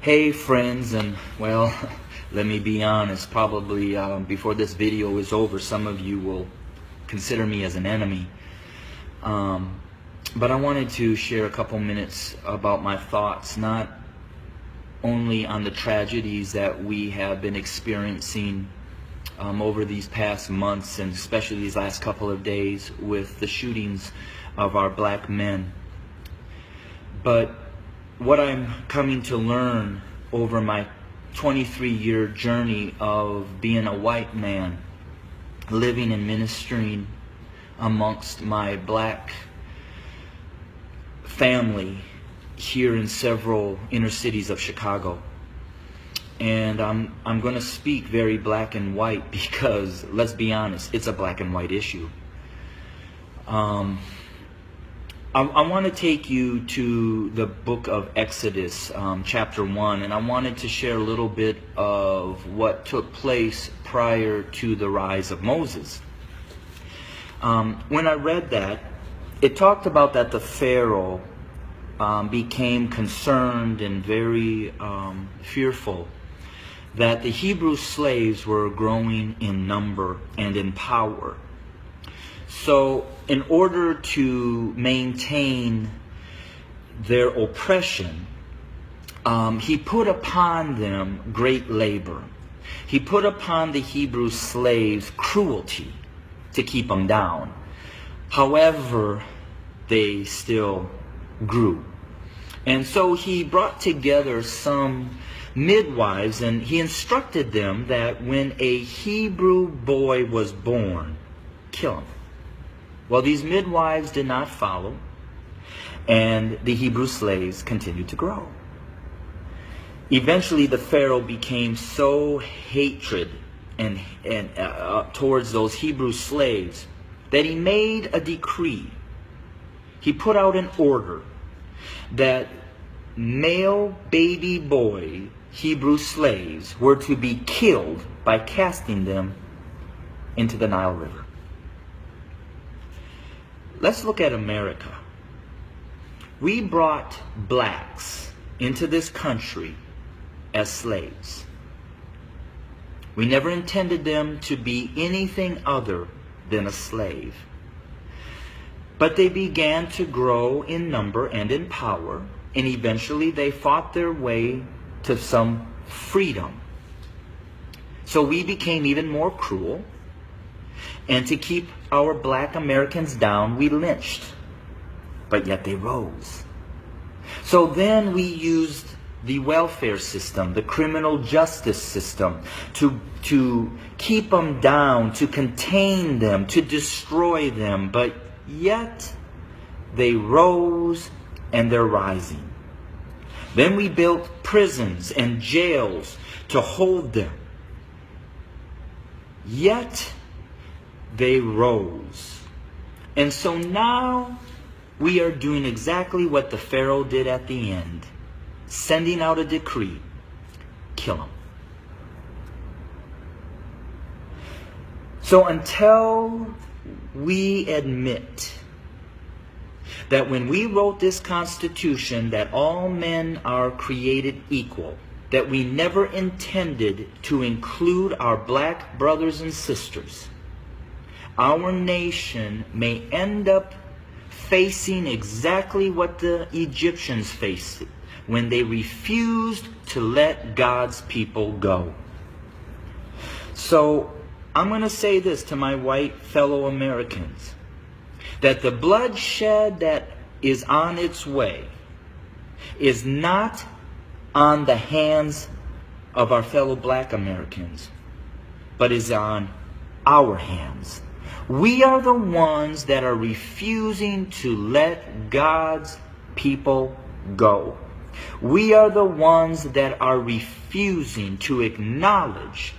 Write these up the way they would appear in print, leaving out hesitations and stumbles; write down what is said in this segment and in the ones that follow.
Hey friends, and well, let me be honest, probably before this video is over, some of you will consider me as an enemy. But I wanted to share a couple minutes about my thoughts, not only on the tragedies that we have been experiencing over these past months, and especially these last couple of days with the shootings of our black men, but what I'm coming to learn over my 23-year journey of being a white man, living and ministering amongst my black family here in several inner cities of Chicago. And I'm going to speak very black and white because, let's be honest, it's a black and white issue. I want to take you to the book of Exodus, chapter 1, and I wanted to share a little bit of what took place prior to the rise of Moses. When I read that, it talked about that the Pharaoh became concerned and very fearful that the Hebrew slaves were growing in number and in power. So in order to maintain their oppression, he put upon them great labor. He put upon the Hebrew slaves cruelty to keep them down. However, they still grew. And so he brought together some midwives, and he instructed them that when a Hebrew boy was born, kill him. Well, these midwives did not follow, and the Hebrew slaves continued to grow. Eventually, the Pharaoh became so hatred and towards those Hebrew slaves that he made a decree. He put out an order that male baby boy Hebrew slaves were to be killed by casting them into the Nile River. Let's look at America. We brought blacks into this country as slaves. We never intended them to be anything other than a slave. But they began to grow in number and in power, and eventually they fought their way to some freedom. So we became even more cruel. And to keep our black Americans down, we lynched. But yet they rose. So then we used the welfare system, the criminal justice system, to keep them down, to contain them, to destroy them. But yet they rose, and they're rising. Then we built prisons and jails to hold them. Yet they rose. And so now we are doing exactly what the Pharaoh did at the end, sending out a decree: kill them. So until we admit that when we wrote this Constitution that all men are created equal, that we never intended to include our black brothers and sisters, our nation may end up facing exactly what the Egyptians faced when they refused to let God's people go. So I'm going to say this to my white fellow Americans, that the bloodshed that is on its way is not on the hands of our fellow black Americans, but is on our hands. We are the ones that are refusing to let God's people go. We are the ones that are refusing to acknowledge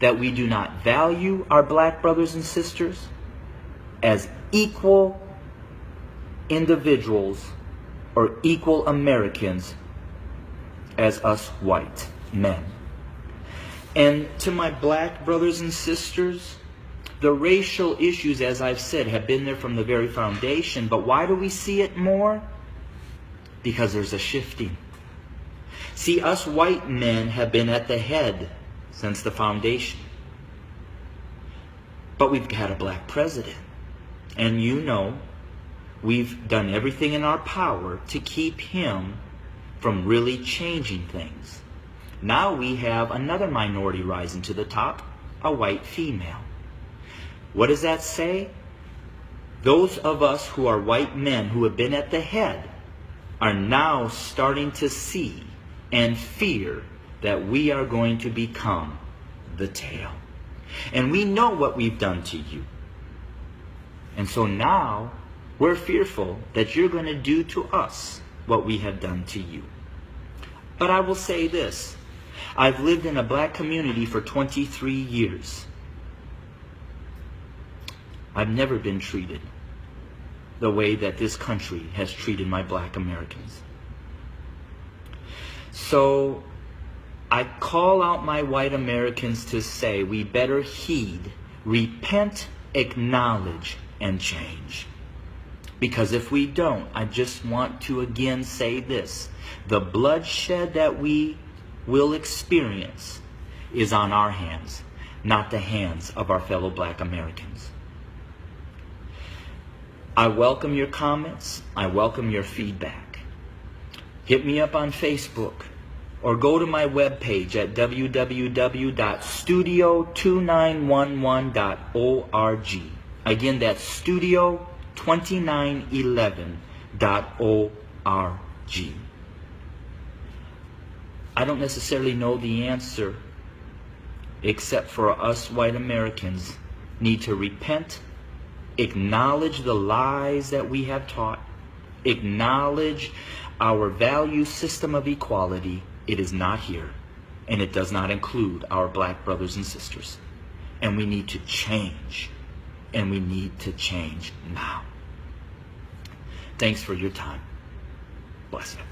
that we do not value our black brothers and sisters as equal individuals or equal Americans as us white men. And to my black brothers and sisters, the racial issues, as I've said, have been there from the very foundation. But why do we see it more? Because there's a shifting. See, us white men have been at the head since the foundation. But we've had a black president. And you know, we've done everything in our power to keep him from really changing things. Now we have another minority rising to the top, a white female. What does that say? Those of us who are white men who have been at the head are now starting to see and fear that we are going to become the tail. And we know what we've done to you. And so now we're fearful that you're going to do to us what we have done to you. But I will say this. I've lived in a black community for 23 years. I've never been treated the way that this country has treated my black Americans. So I call out my white Americans to say we better heed, repent, acknowledge, and change. Because if we don't, I just want to again say this. The bloodshed that we will experience is on our hands, not the hands of our fellow black Americans. I welcome your comments. I welcome your feedback. Hit me up on Facebook or go to my webpage at www.studio2911.org. Again, that's studio2911.org. I don't necessarily know the answer, except for us white Americans need to repent, acknowledge the lies that we have taught, acknowledge our value system of equality. It is not here, and it does not include our black brothers and sisters. And we need to change, and we need to change now. Thanks for your time. Bless you.